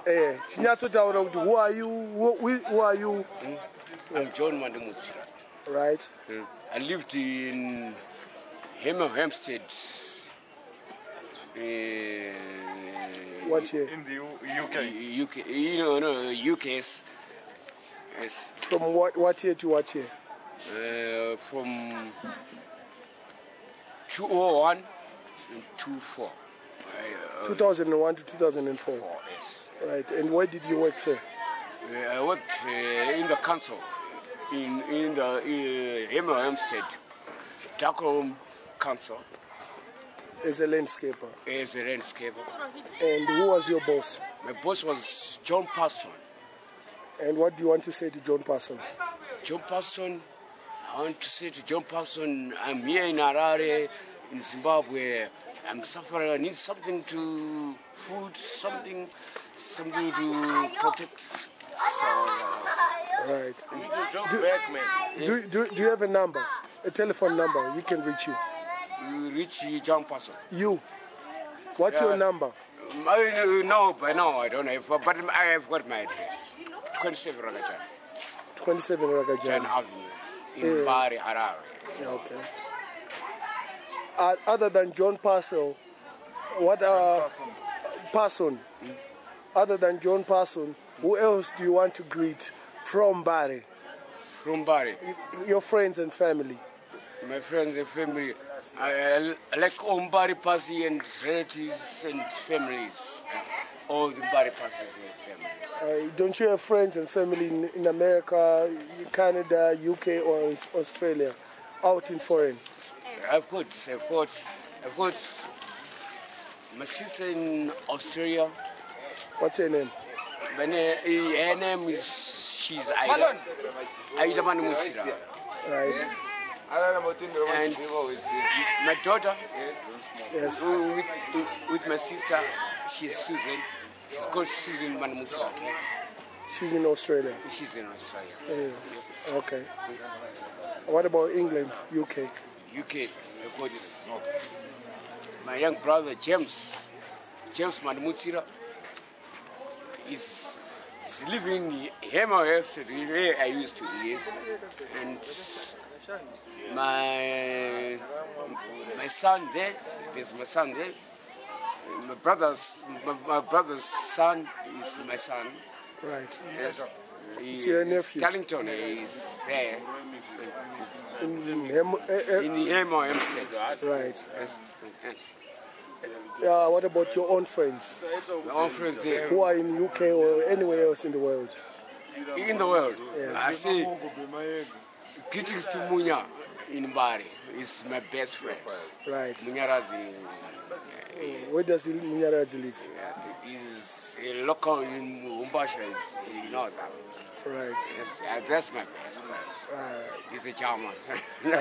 Who are you? Who are you? I'm John Mandemutsira. Right. I lived in Hampstead. What year? In the UK. UK, no, UK. Yes. From what year to what year? From 2001 and 2004. 2001 to 2004. Yes. Right. And where did you work, sir? I worked in the council in the Hampstead, Darkholme Council. As a landscaper. As a landscaper. And who was your boss? My boss was John Parson. And what do you want to say to John Parson? John Parson, I want to say to John Parson, I'm here in Harare, in Zimbabwe. I'm suffering. I need something to food, something to protect. Right. Do you have a number, a telephone number? You can reach you. You reach John Parson. You. What's your number? No, by now I don't have, but I have got my address. 27 Ragajan. 27 Ragajan Avenue in Bari, Harare. Okay. Other than John Parson, what Parson? Other than John Parson, who else do you want to greet from Bari? From Bari. Your friends and family. My friends and family. I like all Bari Pasi and relatives and families. All the Bari Pasi and families. Don't you have friends and family in America, Canada, UK, or Australia, out in foreign? I've got my sister in Australia. What's her name? Her name is, she's Aida Mandemutsira. Right. And my daughter, yes, with my sister, she's Susan. She's called Susan Mandemutsira. She's in Australia. She's in Australia. Yes. Okay. What about England, UK? UK, I've got my young brother James Mandemutsira is living here where I used to live, and my son there. There's my son there. My brother's son is my son. Right. Yes. Your nephew. Darlington is there. In Hampstead. Right. Yes. Yes. What about your own friends? My own friends there. Who are in UK or anywhere else in the world? In the world. Yeah. I say greetings to Munya in Bari. He's my best friend. Right. Munyarazi. Where does Munyarazi live? He's a local in Umbasha. He knows that. Right. Yes, that's my best friend. Right. He's a German. He's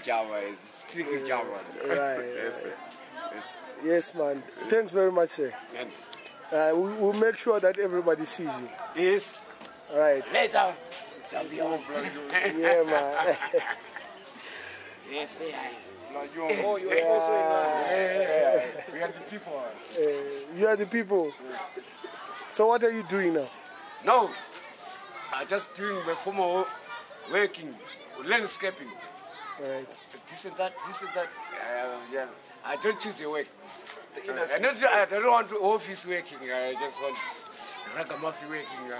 a German. He's strictly German. Right. Yes, right. Yes. Yes, man. Thanks very much, sir. Yes. We'll make sure that everybody sees you. Yes. Right. Later. Champions. Yeah, man. Yes, yeah. Oh, you are also in We are the people. You are the people. So what are you doing now? No. I'm just doing my formal working, landscaping. Right. This and that. Yeah. I don't choose the work. I don't want office working. I just want ragamuffin working.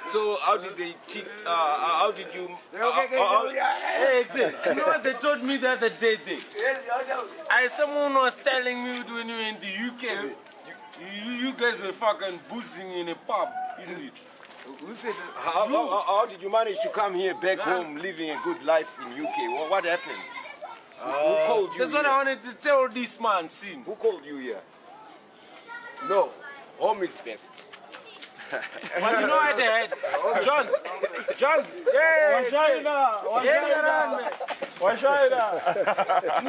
So how did they cheat? How did you? You know what they told me the other day? Someone was telling me when you were in the UK, you guys were fucking boozing in a pub, isn't it? Who said that? How did you manage to come here back home, living a good life in UK? What happened? Who called you? That's what I wanted to tell this man, Sin. Who called you here? No, home is best. But you know what they had? Johns, yeah, you know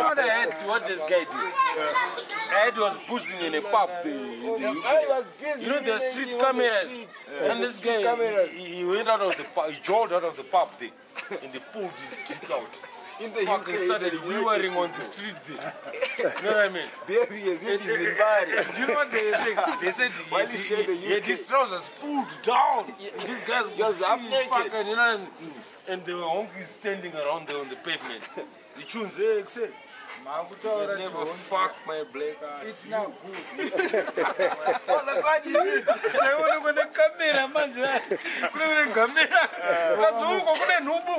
what I had? What this guy did? Ed was boozing in a pub in the UK. You know the street cameras, and this guy he went out of the pub, he jogged out of the pub there, and they pulled his dick out. in the fucking UK, started the wheeling on the street there. You know what I mean? Baby, as if he's in Bari. Do you know what they said? They said Why he said the he had UK? his trousers pulled down. These guys He was could half see his naked. fucking, you know, and they were honkies standing around there on the pavement. The tunes, hey, say, you never fuck my black ass. It's not good. Oh, that's what he did. They want to go to camera, man. Kule camera. That's who go kule nubu.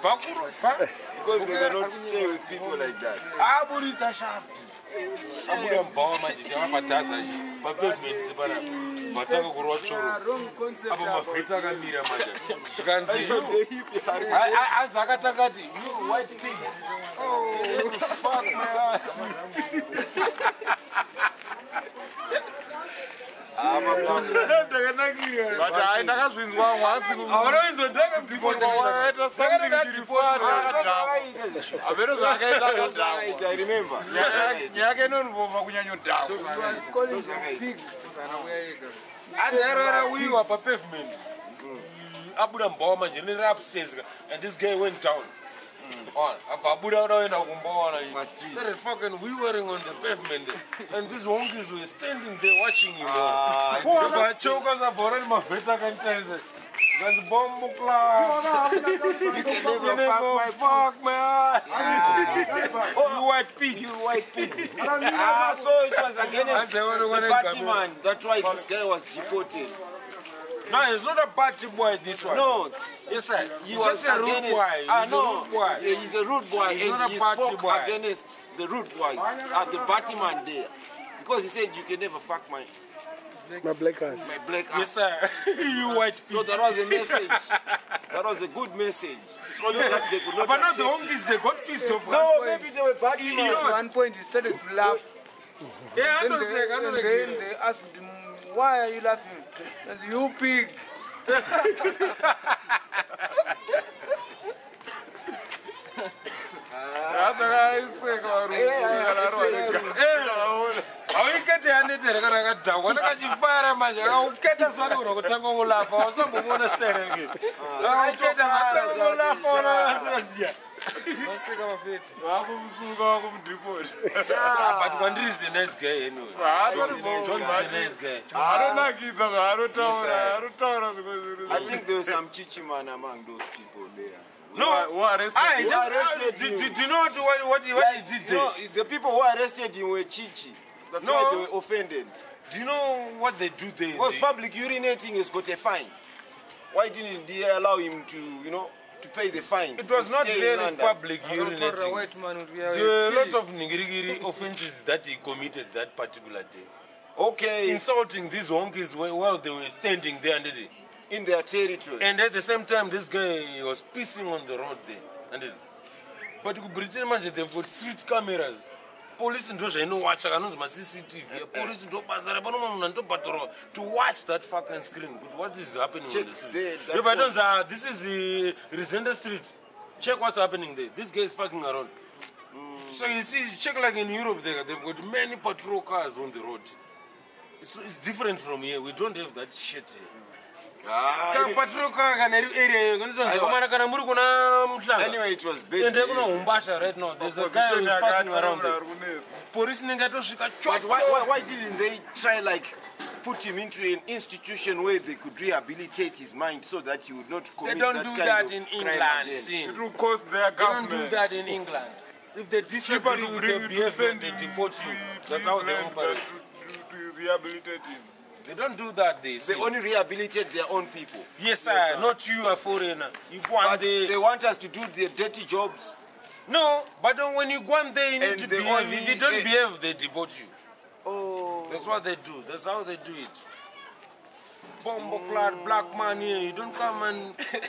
Because they cannot stay with people like that. Aburisa shaft. Abuda mbawa manje chakapatasa papavement sepana vatanga kurwa choro Wrong concept. apa mavheta akamira manje zvikanzi That's what they hip are. anzi akatanga ati you white pigs oh fuck my ass ndakanakira But I ndakazvinzwa once avaroinzwa Wakaita something apero zvakaita akadhakwa. I remember. Nyaya inonvova kunyanya dhakwa. It's calling them pigs. anzarara wiwa papavement abuda mbawa manje nera upstairs and this guy went down abva abuda udaenda kumbawana started fucking weavering on the pavement and these honkies were standing there watching him abva achoka sabva ni mavheta akantarisa kanzi bombo class You can never never fuck my ass you white pig You white people. So it was against the party man. That's why this guy was deported. no it's not a party boy this one No, yes sir he he's was just a rude against. boy he's a rude boy Yeah, he's a rude boy, He's not and a he party spoke boy. against the rude boys at the party man there, because he said you can never fuck my black ass. black yes ass. sir you white pig So that was a message. That was a good message. So that they could not but not the accept it. honkies they got pissed off No, maybe they were party At man. one point, he started to laugh. yeah I Then don't say I and don't then like they asked him, "Why are you laughing?" And you pig. auikete anethere kana akadhakwa ndakachifara manje akauketa zvanogona kutanga kulafa wasambomona stereke akauketa zatanga kulafa wanaasirazia Vakumsuka vakumudeport. but kwandiri is a nice guy anyway John is a nice guy Anonakidza zvaarotaura zvimwe zvinhu. I think there was some chichi man among those people there. no Who arrested I you? just arrested do you. you know what he Like, did you there know, the people who arrested him were chichi. That's No. why they were offended. do you know what they do there Because public urinating has got a fine. Why didn't they allow him to, to pay the fine? it was and not stay in really London? public For a urinating white man would be there were a lot of nigirigiri offenses that he committed that particular day Okay, insulting these honkies while they were standing there and in their territory. and at the same time this guy was pissing on the road there and but kubritain manje they've got street cameras police ndo zvainowacha kanonzi maCCTV police ndo basa rapanomwe munhu anotopatrol to watch that fucking screen but what is happening Check on the street there, that if I don't say this is Resenda Street check what's happening there this guy is fucking around so you see check like in Europe they've got many patrol cars on the road it's different from here we don't have that shit here patrol car kana iri area kanotonzwa kana muri kuna muhlanga Anyway, it was bad. ende kuna umbasha right now there's a guy who's fucking around there police ninge atosvika But why didn't they try put him into an institution where they could rehabilitate his mind so that he would not they commit don't that do kind that of in crime England again? see It will cost their they don't do government. that in England if they Cheaper disagree to with bring your you to behavior send they him deport to you that's how they Israel operate to rehabilitate him. they don't do that they They see only rehabilitate their own people. yes sir not you a foreigner you go But and they want us to do their dirty jobs. no but when you go on there you need And to they behave only- if you don't behave they deport you Oh. that's what they do that's how they do it bombo clad black man here you don't come and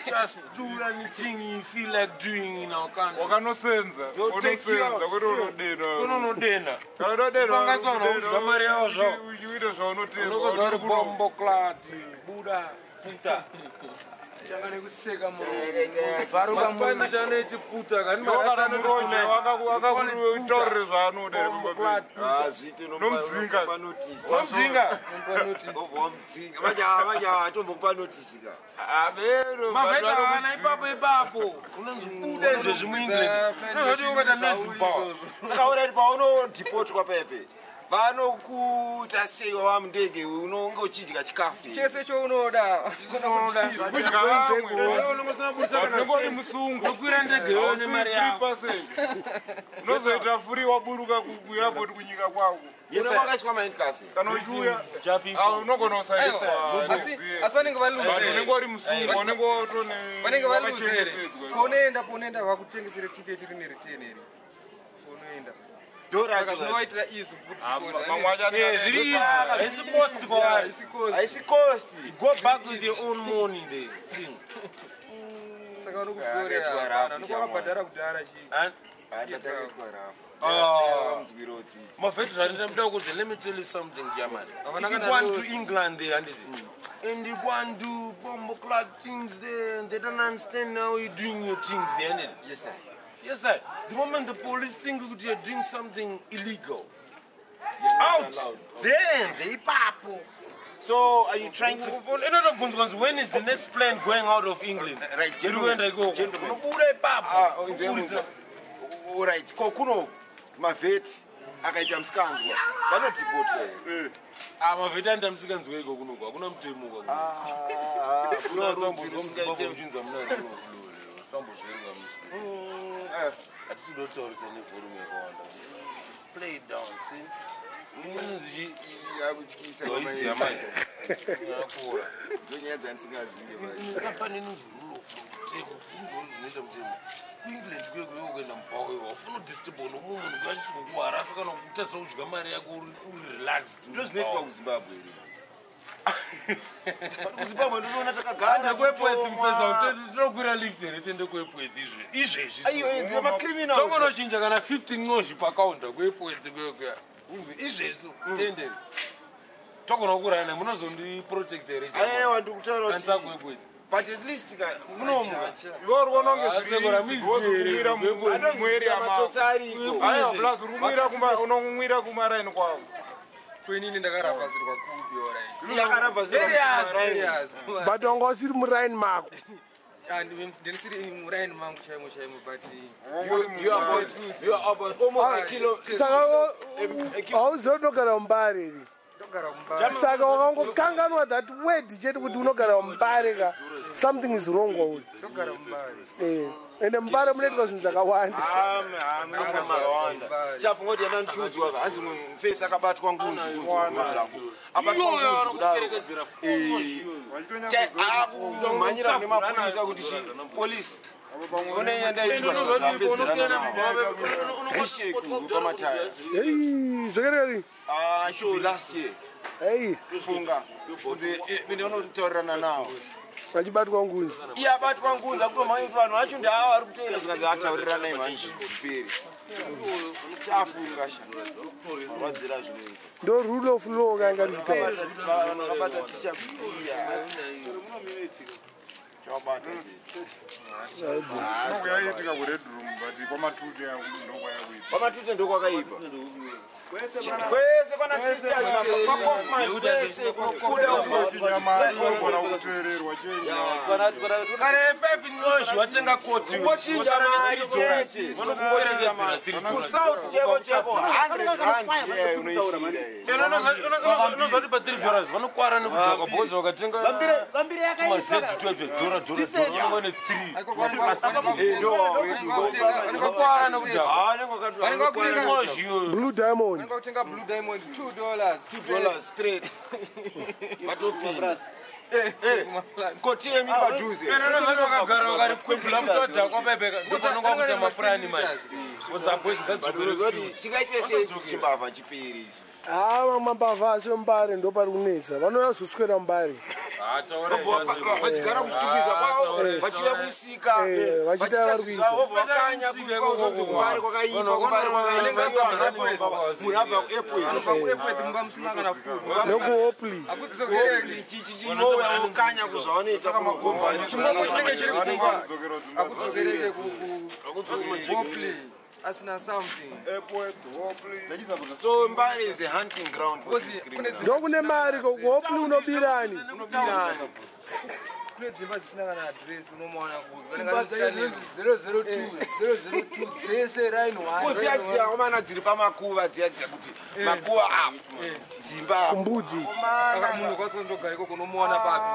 just do anything you feel like doing in our country Wakanosenza. They'll take you out. Unosenza kuti unodena. unonodena Kana unodena. Vangatsona kudya mari yavo zvavo. Uchiita zvaunotenda. unokozva uri bombo clad buda puta Changane kuseka mo. Varuka Spanish anoitiputa kani Wakana muroje wakakutorere zvaanode rimbobva. Zviti Nomudzinga. Nomudzinga. Vanya atombokupa notice ka. Abero. Maveta vana ipapo. Unonzi kuda izvezvi muEngland. Nozoti ukata nezimbawa. Saka already pauno deport kwa pepe. Vanokuita sei wamundege unonge uchidya chikafu. Chese chounoda. Unongori musungu. Unokwira ndege yone mari yako. Unozoita free waburuka kuairport kunyika kwako. Yesa wakachwa handcuffs. Kana uchiuya Japi. unogona usaisa. Asi vanenge valuzere. Unenge uri musungu, unenge wotone. Vanenge valuzere. Ponoenda vakutengesere tiketi rine return iri. Ponoenda. Saka zvinovaitira easy kuti Haisi cost. Go back with your own money there. Sing. saka vanokudzorera nokwakabhadhara kudhara let me tell you something, German. If you go to England there and you go and do bomb clock things there and they don't understand how you're doing your things there. Yes, sir. Yes, sir. The moment the police think you're doing something illegal, out, then they papo. So, are you trying to... When is the next plane going out of England? Right, gentlemen. Alright, kuno maveti akaita msikanzwa vanodipota here. Maveti aita msikanzwa iko kuno hakuna mutemo kwa kuna sambodzwa msikanzwa mchinza muna zvinoflore sambozverenga misi hatisidotaurisa neforumu yakawanda play it down see yakutyisa waiziya mai yakora ndonyaya dzandisingazive kampani inonzi rule of law mutemo inzvoni zvinoita mutemo kuEngland kweko kuenda mubhawe wafuna udisturba nomunhu munhu achisizokuwara saka nokutarisa kudya mari yako uri relaxed ndo zvinoitwa kuZimbabwe kuZimbabwe ndinoona takagara kwepwethi mfeza tinokwira lift here tiende kwepwethi izvezvi tongonochinja kana 15 nozhi pakaunda kwepwethi kwekuya izvezvi tiendeni togona kukurana munozondiprotect here aiwa ndikutaura kuti kwepwethi but at least munomu ivo rononge zviriizigozokumwira mueri yamavo unongumwira kumaraini kwavo kwenini ndakarafazirwa kupi but wanga usiri muraini mako ndinisiri muraini mangu chaimo but you are about almost a kilo. saka hauzonogara mumbare ri ndogara kumba saka wakangokanganwa that word chete kuti unogara mumbare ka something is wrong with ndogara mumbare ende mumbare munoitwa zvinhu zvakawanda chafunga kuti yana ndichudzwa ka hanzi mufesi akabatwa ngunzi abatwa ngunzi kudaro akumhanyira nemapurisa kuti polisi one yandaitwa zvakapedzerana navo risheku pamataya zvakareka sure last year funga kuti ndinotaurana nawo vachibatwa ngunzi iye abatwa ngunzi akutomhanya kuti vanhu vacho ndaavo vari kuteera zvinanzi ataurirana imhanji kuperi chafunga arwadzira zvinoita ndo rule of law kanga ndichitaura vanhu vakabata tichakuiya chabata yaitika kuredroom but kwamatute ndokwayakuyita kwamatute ndokwakaipa kwese kwana sister kwaKoffman kwese kunokuda nyama kuteererwa kana 5 nozhi watenga koti kochinja mari chete vanokungochinja mari kusouth cheko 100 rand unozoti pa $3 vanokwara nekudzoka because wakatenga $12 unongone 3 vanokwara nekudzoka nozhi blue diamond utenga blue diamond $2 straight vatopinda koti yemi padhuze vakagara vakari kwebula mutodhakwa pepeka ndofanonga kuita mapurani mani tingaite sei chimbavha chipiri isu mambavha asi mumbare ndo pari kunetsa vanozoswera mumbare vachigara kuchitukiza kwavo vachiuya kumusika vachita vari kuita vakanya kuzonzi kumbare kwakaipa munhu abva kuairport mungamusima kana food nekuhopli akudzizogereri chichinoa uya ukanya kuzvaonoita kumugomba chingombo chinenge chiri kumba akudzokereke kuhopley asina something so Mbare is a hunting ground for because this kune criminal. ndokune mari kuhopley unobirani kune dzimba dzisina kana address unomaona kuvi 002 dzese line 1 Kudziya komana dziri pamakuva dziya kuti makuva apo dzimba mbudzi munhu kwatsondogariko kunomuona papi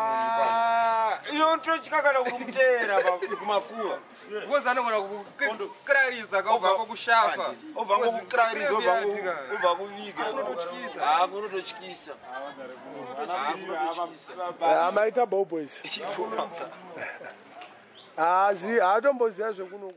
iyo ntochika kana kuri kuteera kumakuva because anogona kukrariza kaubvako kushafa obva ngokukrariza obva kuviga kunototyisa amaita boboys hatomboziva zvekuno